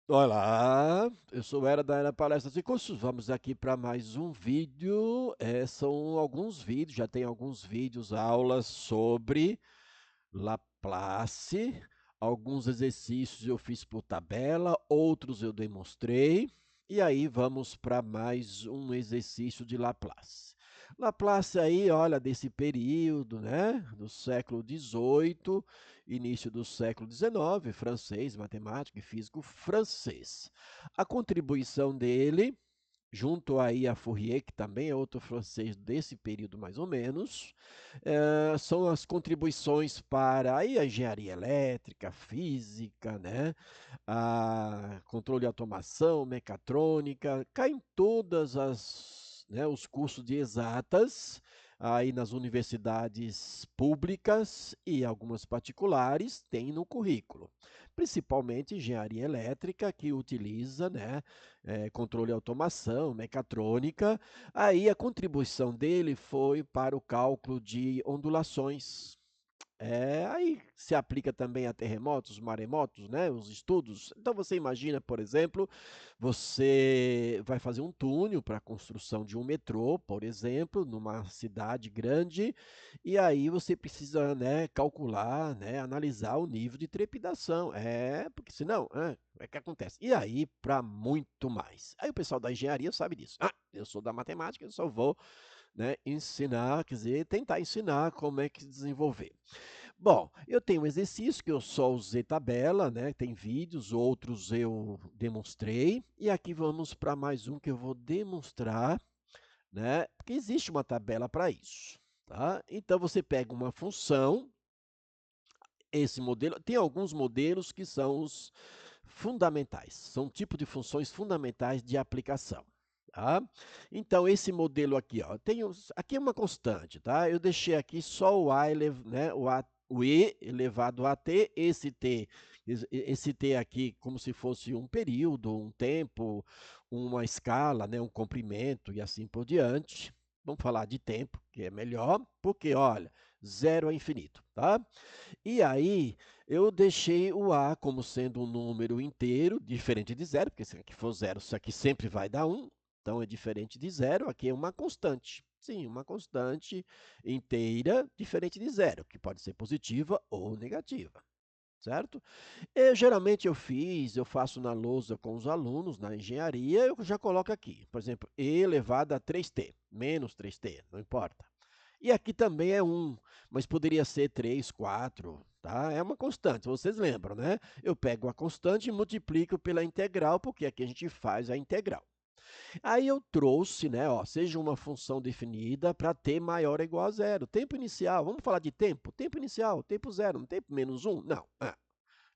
Olá, eu sou o Era da Era Palestras e Cursos. Vamos aqui para mais um vídeo. São alguns vídeos, já tem alguns vídeos, aulas sobre Laplace. Alguns exercícios eu fiz por tabela, outros eu demonstrei. E aí vamos para mais um exercício de Laplace. Laplace aí, olha, desse período, né, do século XVIII, início do século XIX, francês, matemático e físico francês. A contribuição dele, junto aí a Fourier, que também é outro francês desse período mais ou menos, são as contribuições para aí a engenharia elétrica, física, né, a controle de automação, mecatrônica, caem todas as, né, os cursos de exatas aí nas universidades públicas e algumas particulares têm no currículo, principalmente engenharia elétrica, que utiliza, né, controle de automação, mecatrônica. Aí a contribuição dele foi para o cálculo de ondulações. Aí se aplica também a terremotos, maremotos, né, os estudos. Então você imagina, por exemplo, você vai fazer um túnel para a construção de um metrô, por exemplo, numa cidade grande, e aí você precisa, né, calcular, né, analisar o nível de trepidação. Porque senão, o que acontece? E aí para muito mais. Aí o pessoal da engenharia sabe disso. Ah, eu sou da matemática, eu só vou, né, ensinar, quer dizer, tentar ensinar como é que desenvolver. Bom, eu tenho um exercício que eu só usei tabela, né? Tem vídeos, outros eu demonstrei. E aqui vamos para mais um que eu vou demonstrar, né? Porque existe uma tabela para isso, tá? Então você pega uma função, esse modelo, tem alguns modelos que são os fundamentais, são tipo de funções fundamentais de aplicação. Tá? Então, esse modelo aqui, ó, aqui é uma constante, tá? Eu deixei aqui só o a, né, o e elevado a t, esse t aqui como se fosse um período, um tempo, uma escala, né, um comprimento e assim por diante. Vamos falar de tempo, que é melhor, porque, olha, zero é infinito, tá? E aí, eu deixei o A como sendo um número inteiro, diferente de zero, porque se aqui for zero, isso aqui sempre vai dar 1. Então, é diferente de zero, aqui é uma constante. Sim, uma constante inteira, diferente de zero, que pode ser positiva ou negativa, certo? Geralmente eu faço na lousa com os alunos, na engenharia, eu já coloco aqui, por exemplo, e elevado a 3t, menos 3t, não importa. E aqui também é 1, mas poderia ser 3, 4, tá? É uma constante, vocês lembram, né? Eu pego a constante e multiplico pela integral, porque aqui a gente faz a integral. Aí eu trouxe, né, ó, seja uma função definida para t maior ou igual a zero. Tempo inicial, vamos falar de tempo? Tempo inicial, tempo zero, não tempo menos 1? Não.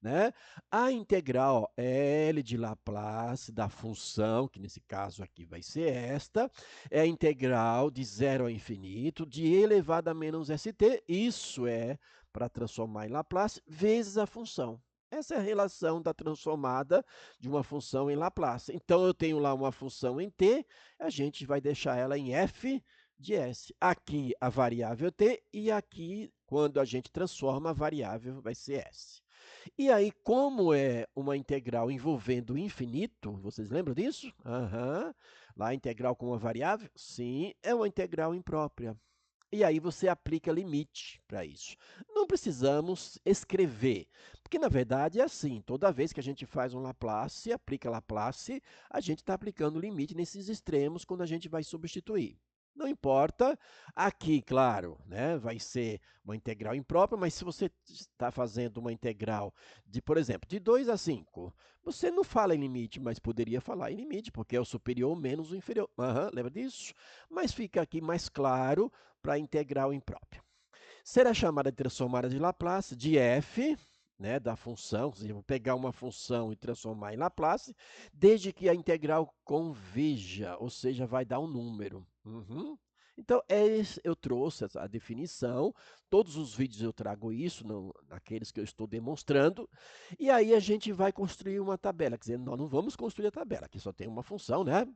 Né? A integral L de Laplace da função, que nesse caso aqui vai ser esta, é a integral de zero a infinito de e elevado a menos st, isso é para transformar em Laplace, vezes a função. Essa é a relação da transformada de uma função em Laplace. Então, eu tenho lá uma função em t, a gente vai deixar ela em f de s. Aqui a variável t e aqui, quando a gente transforma, a variável vai ser s. E aí, como é uma integral envolvendo o infinito, vocês lembram disso? Aham. Lá a integral com uma variável? Sim, é uma integral imprópria. E aí você aplica limite para isso. Não precisamos escrever, porque na verdade é assim, toda vez que a gente faz um Laplace, aplica Laplace, a gente está aplicando limite nesses extremos quando a gente vai substituir. Não importa, aqui, claro, né, vai ser uma integral imprópria, mas se você está fazendo uma integral de, por exemplo, de 2 a 5, você não fala em limite, mas poderia falar em limite, porque é o superior menos o inferior. Lembra disso? Mas fica aqui mais claro para a integral imprópria. Será chamada de transformada de Laplace de f, né, da função, ou seja, vou pegar uma função e transformar em Laplace, desde que a integral convija, ou seja, vai dar um número. Então, eu trouxe a definição, todos os vídeos eu trago isso, naqueles que eu estou demonstrando, e aí a gente vai construir uma tabela, quer dizer, nós não vamos construir a tabela, aqui só tem uma função, né?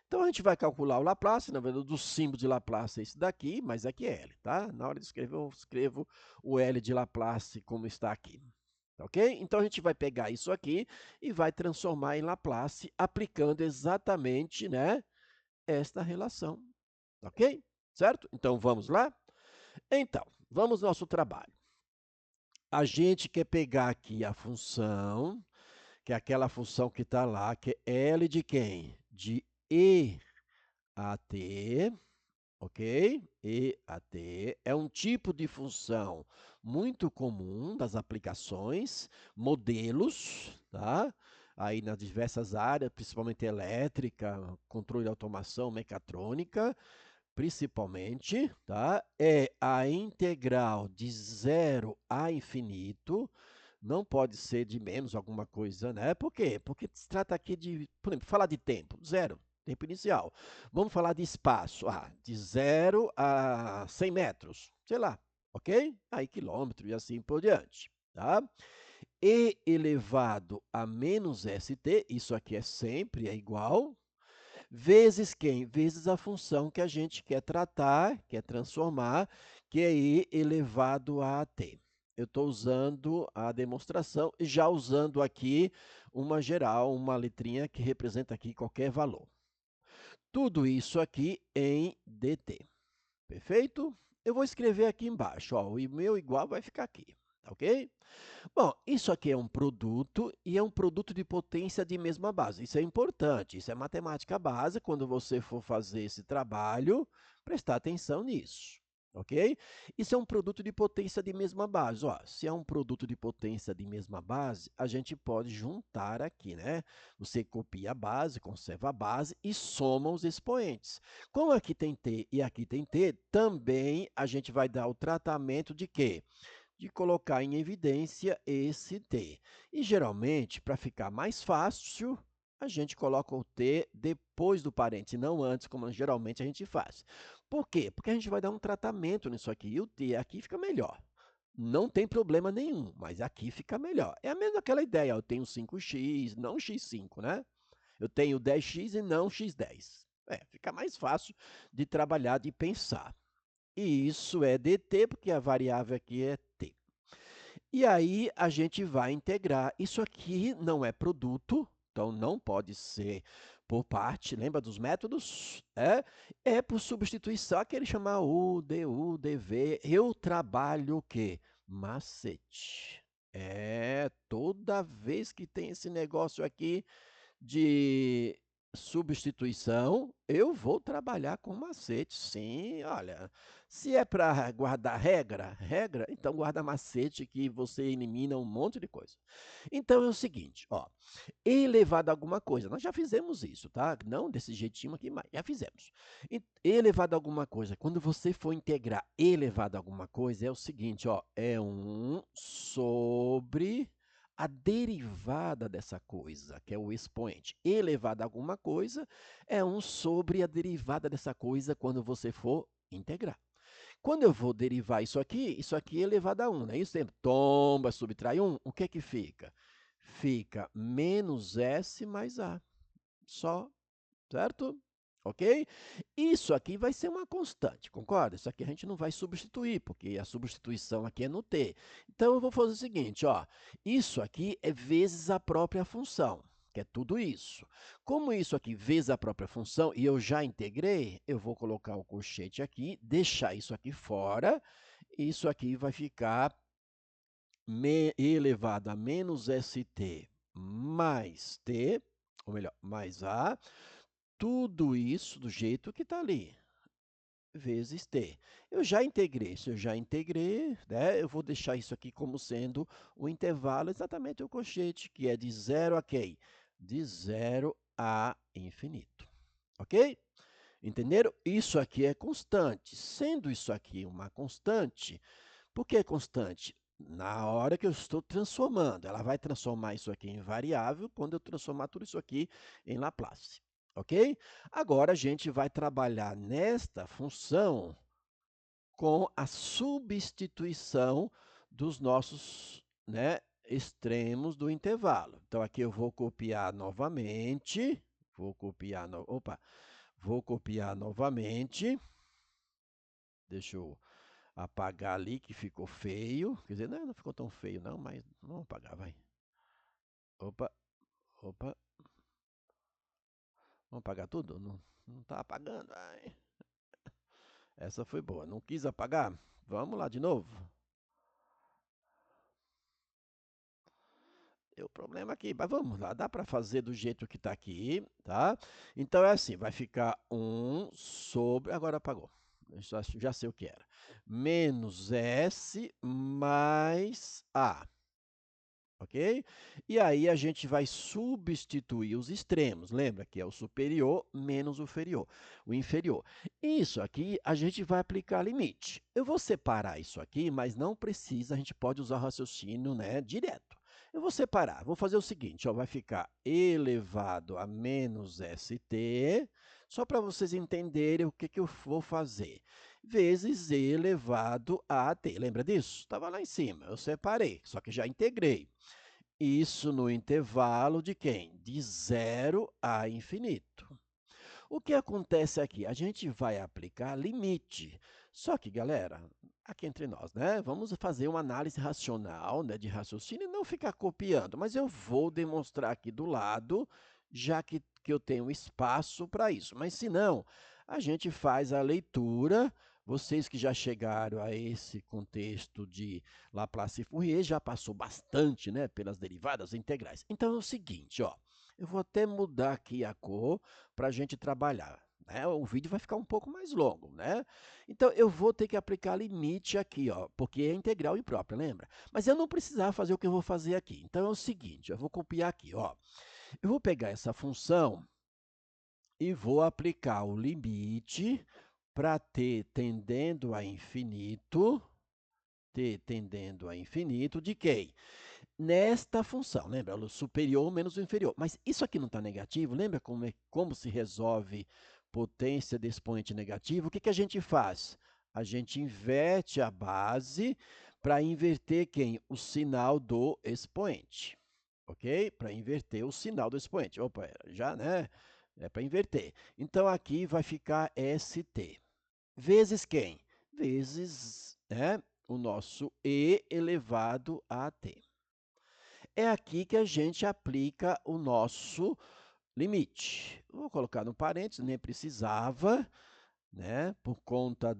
Então, a gente vai calcular o Laplace, na verdade, o símbolo de Laplace é esse daqui, mas aqui é L, tá? Na hora de escrever, eu escrevo o L de Laplace como está aqui. Ok? Então, a gente vai pegar isso aqui e vai transformar em Laplace, aplicando exatamente, né, esta relação. Ok? Certo? Então, vamos lá? Então, vamos ao nosso trabalho. A gente quer pegar aqui a função, que é aquela função que está lá, que é L de quem? De E a t, ok? E a t é um tipo de função muito comum das aplicações, modelos, tá? Aí nas diversas áreas, principalmente elétrica, controle de automação, mecatrônica, principalmente, tá? É a integral de zero a infinito, não pode ser de menos alguma coisa, né? Por quê? Porque se trata aqui de, por exemplo, falar de tempo, zero, tempo inicial. Vamos falar de espaço, de 0 a 100 metros, sei lá, ok? Aí quilômetro e assim por diante, tá? E elevado a menos st, isso aqui é sempre, é igual, vezes quem? Vezes a função que a gente quer tratar, quer transformar, que é e elevado a t. Eu estou usando a demonstração e já usando aqui uma geral, uma letrinha que representa aqui qualquer valor. Tudo isso aqui em dt. Perfeito? Eu vou escrever aqui embaixo, ó, o meu igual vai ficar aqui, tá ok? Bom, isso aqui é um produto e é um produto de potência de mesma base. Isso é importante, isso é matemática básica. Quando você for fazer esse trabalho, prestar atenção nisso, ok? Isso é um produto de potência de mesma base. Ó, se é um produto de potência de mesma base, a gente pode juntar aqui, né? Você copia a base, conserva a base e soma os expoentes. Como aqui tem T e aqui tem T, também a gente vai dar o tratamento de quê? De colocar em evidência esse t. E, geralmente, para ficar mais fácil, a gente coloca o t depois do parente, não antes, como geralmente a gente faz. Por quê? Porque a gente vai dar um tratamento nisso aqui, e o t aqui fica melhor. Não tem problema nenhum, mas aqui fica melhor. É a mesma aquela ideia, eu tenho 5x, não x5, né? Eu tenho 10x e não x10. Fica mais fácil de trabalhar, de pensar. E isso é dt, porque a variável aqui é t. E aí a gente vai integrar. Isso aqui não é produto, então não pode ser por parte. Lembra dos métodos? É por substituição, aquele chamar U, DU, DV. Eu trabalho o quê? Macete. Toda vez que tem esse negócio aqui de substituição, eu vou trabalhar com macete, sim. Olha, se é para guardar regra, então guarda macete que você elimina um monte de coisa. Então é o seguinte, ó, e elevado a alguma coisa, nós já fizemos isso, tá? Não desse jeitinho aqui, mas já fizemos. E elevado a alguma coisa, quando você for integrar elevado a alguma coisa, é o seguinte, ó, é 1 sobre a derivada dessa coisa, que é o expoente. Elevado a alguma coisa é 1 sobre a derivada dessa coisa quando você for integrar. Quando eu vou derivar isso aqui é elevado a 1, não é isso? Tomba, subtrai 1, o que é que fica? Fica menos S mais A, só, certo? Ok? Isso aqui vai ser uma constante, concorda? Isso aqui a gente não vai substituir, porque a substituição aqui é no t. Então, eu vou fazer o seguinte, ó, isso aqui é vezes a própria função, que é tudo isso. Como isso aqui vezes a própria função, e eu já integrei, eu vou colocar o colchete aqui, deixar isso aqui fora, e isso aqui vai ficar elevado a menos st mais t, ou melhor, mais a, tudo isso do jeito que está ali, vezes t. Eu já integrei, se eu já integrei, né, eu vou deixar isso aqui como sendo o intervalo, exatamente o colchete, que é de 0 a quem? De 0 a infinito. Ok? Entenderam? Isso aqui é constante. Sendo isso aqui uma constante, por que constante? Na hora que eu estou transformando, ela vai transformar isso aqui em variável quando eu transformar tudo isso aqui em Laplace, ok? Agora, a gente vai trabalhar nesta função com a substituição dos nossos, né, extremos do intervalo. Então, aqui eu vou copiar novamente, vou copiar novamente, deixa eu apagar ali que ficou feio. Quer dizer, não ficou tão feio não, mas vamos apagar, vai. Opa, opa. Vamos apagar tudo? Não tá apagando. Ai. Essa foi boa. Não quis apagar? Vamos lá de novo. Deu problema aqui, mas vamos lá, dá para fazer do jeito que está aqui, tá? Então é assim, vai ficar 1 sobre, agora apagou, já sei o que era, menos S mais A, ok? E aí a gente vai substituir os extremos, lembra que é o superior menos o inferior. Isso aqui a gente vai aplicar limite. Eu vou separar isso aqui, mas não precisa, a gente pode usar o raciocínio, né, direto. Eu vou separar, vou fazer o seguinte, ó, vai ficar elevado a menos st, só para vocês entenderem o que eu vou fazer, vezes e elevado a t. Lembra disso? Estava lá em cima, eu separei, só que já integrei. Isso no intervalo de quem? De 0 a infinito. O que acontece aqui? A gente vai aplicar limite. Só que, galera, aqui entre nós, né? Vamos fazer uma análise racional, né, de raciocínio e não ficar copiando. Mas eu vou demonstrar aqui do lado, já que eu tenho espaço para isso. Mas se não, a gente faz a leitura. Vocês que já chegaram a esse contexto de Laplace e Fourier já passou bastante, né, pelas derivadas integrais. Então é o seguinte, ó, eu vou até mudar aqui a cor para a gente trabalhar, né? O vídeo vai ficar um pouco mais longo, né? Então eu vou ter que aplicar limite aqui, ó, porque é integral imprópria, lembra? Mas eu não precisava fazer o que eu vou fazer aqui. Então é o seguinte, eu vou copiar aqui, ó. Eu vou pegar essa função e vou aplicar o limite para t tendendo a infinito, de quem? Nesta função, lembra? O superior menos o inferior. Mas isso aqui não está negativo, lembra como se resolve potência de expoente negativo? O que a gente faz? A gente inverte a base para inverter quem? O sinal do expoente, ok? Para inverter o sinal do expoente. Opa, já, né? É para inverter. Então, aqui vai ficar ST. Vezes quem? Vezes, né, o nosso E elevado a T. É aqui que a gente aplica o nosso limite. Vou colocar no parênteses, nem precisava, né, por conta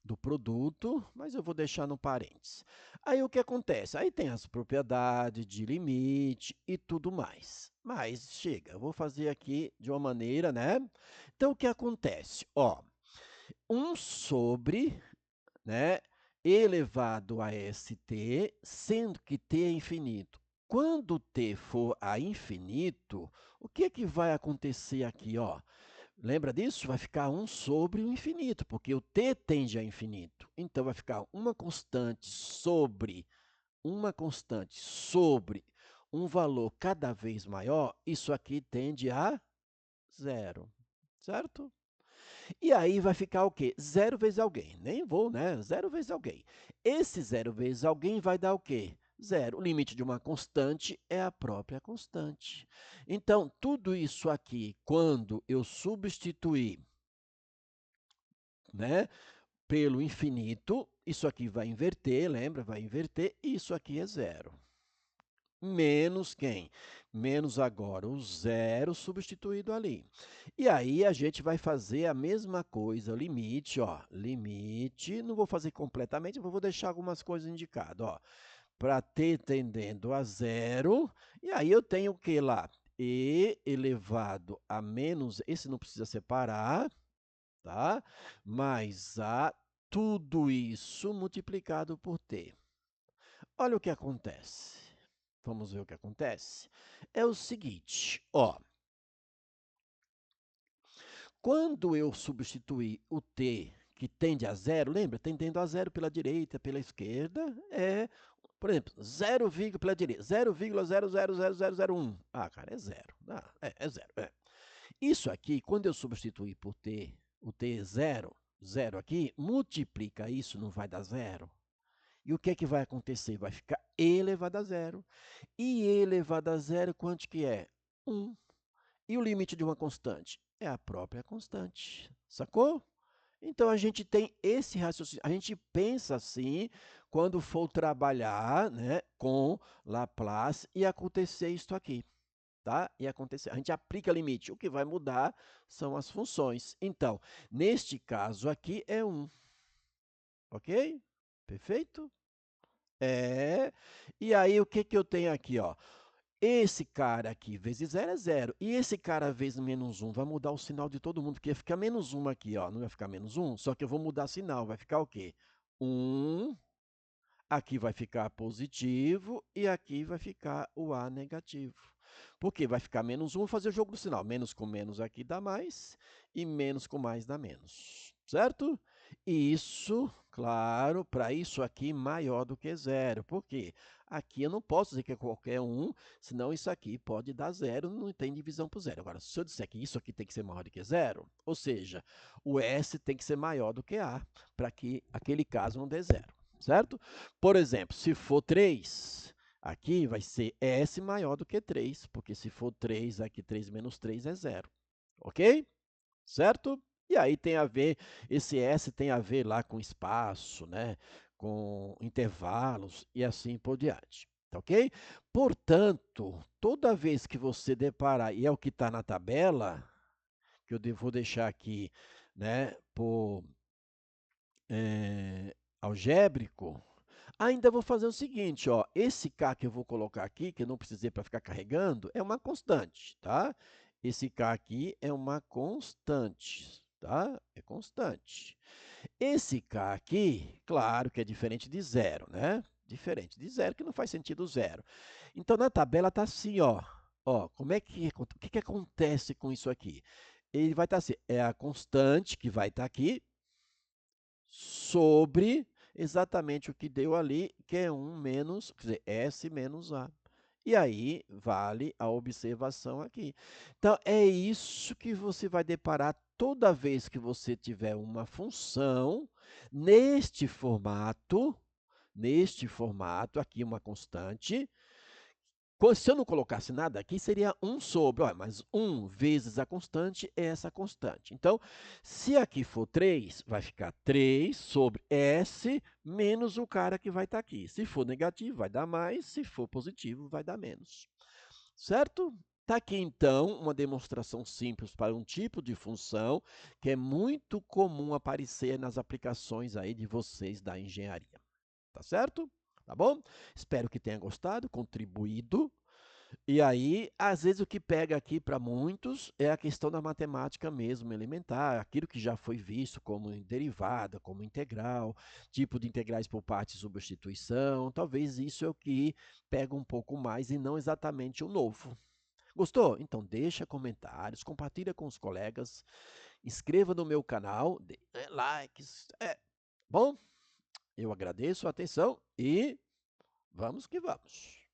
do produto, mas eu vou deixar no parênteses. Aí o que acontece? Aí tem as propriedades de limite e tudo mais. Mas chega, eu vou fazer aqui de uma maneira, né? Então o que acontece? Ó, 1 sobre, né, elevado a st, sendo que t é infinito. Quando t for a infinito, o que vai acontecer aqui, ó? Lembra disso? Vai ficar 1 sobre o infinito, porque o t tende a infinito. Então, vai ficar uma constante sobre um valor cada vez maior. Isso aqui tende a zero, certo? E aí vai ficar o quê? 0 vezes alguém. Nem vou, né? 0 vezes alguém. Esse 0 vezes alguém vai dar o quê? Zero. O limite de uma constante é a própria constante. Então, tudo isso aqui, quando eu substituir, né, pelo infinito, isso aqui vai inverter, lembra? Vai inverter, e isso aqui é zero. Menos quem? Menos agora o zero substituído ali. E aí a gente vai fazer a mesma coisa, limite, ó, limite, não vou fazer completamente, vou deixar algumas coisas indicadas, ó, para t tendendo a zero, e aí eu tenho o que lá? E elevado a menos, esse não precisa separar, tá? Mais a tudo isso multiplicado por t. Olha o que acontece. Vamos ver o que acontece. É o seguinte, ó. Quando eu substituir o t, que tende a zero, lembra? Tendendo a zero pela direita, pela esquerda, por exemplo, 0, pela direita, 0,000001. Ah, cara, é zero. Ah, é zero. É. Isso aqui, quando eu substituir por t, o t é zero, zero aqui, multiplica isso, não vai dar zero. E o que é que vai acontecer? Vai ficar e elevado a zero. E e elevado a zero, quanto que é? 1. E o limite de uma constante? É a própria constante. Sacou? Então, a gente tem esse raciocínio, a gente pensa assim quando for trabalhar, né, com Laplace e acontecer isso aqui, tá? E acontecer, a gente aplica limite, o que vai mudar são as funções. Então, neste caso aqui é 1, ok? Perfeito? É. E aí, o que que eu tenho aqui, ó? Esse cara aqui vezes zero é zero. E esse cara vezes menos um vai mudar o sinal de todo mundo, porque ia ficar menos 1 aqui, ó. Não vai ficar menos 1, só que eu vou mudar sinal. Vai ficar o quê? 1, aqui vai ficar positivo e aqui vai ficar o A negativo. Porque vai ficar menos 1, vou fazer o jogo do sinal. Menos com menos aqui dá mais e menos com mais dá menos, certo? E isso, claro, para isso aqui maior do que zero. Por quê? Aqui eu não posso dizer que é qualquer um, senão isso aqui pode dar zero, não tem divisão por zero. Agora, se eu disser que isso aqui tem que ser maior do que zero, ou seja, o S tem que ser maior do que A, para que aquele caso não dê zero, certo? Por exemplo, se for 3, aqui vai ser S maior do que 3, porque se for 3, aqui 3 menos 3 é zero, ok? Certo? E aí tem a ver, esse S tem a ver lá com espaço, né? Com intervalos e assim por diante, tá ok? Portanto, toda vez que você deparar, e é o que está na tabela, que eu vou deixar aqui, né, por algébrico, ainda vou fazer o seguinte, ó, esse K que eu vou colocar aqui, que eu não precisei para ficar carregando, é uma constante, tá? Esse K aqui é uma constante, tá? É constante. Esse K aqui, claro que é diferente de zero, né? Diferente de zero, que não faz sentido zero. Então, na tabela está assim, ó. Ó, como é que, o que, que acontece com isso aqui? Ele vai estar assim, é a constante que vai estar aqui, sobre exatamente o que deu ali, que é 1 menos, quer dizer, S menos A. E aí, vale a observação aqui. Então, é isso que você vai deparar toda vez que você tiver uma função neste formato, aqui uma constante, se eu não colocasse nada aqui, seria 1 sobre, olha, mas 1 vezes a constante é essa constante. Então, se aqui for 3, vai ficar 3 sobre S menos o cara que vai estar aqui. Se for negativo, vai dar mais, se for positivo, vai dar menos. Certo? Está aqui, então, uma demonstração simples para um tipo de função que é muito comum aparecer nas aplicações aí de vocês da engenharia. Tá certo? Tá bom? Espero que tenha gostado, contribuído. E aí, às vezes, o que pega aqui para muitos é a questão da matemática mesmo, elementar, aquilo que já foi visto como derivada, como integral, tipo de integrais por parte de substituição. Talvez isso é o que pega um pouco mais e não exatamente o novo. Gostou? Então deixa comentários, compartilha com os colegas, inscreva no meu canal, dê likes. Bom, eu agradeço a atenção e vamos que vamos.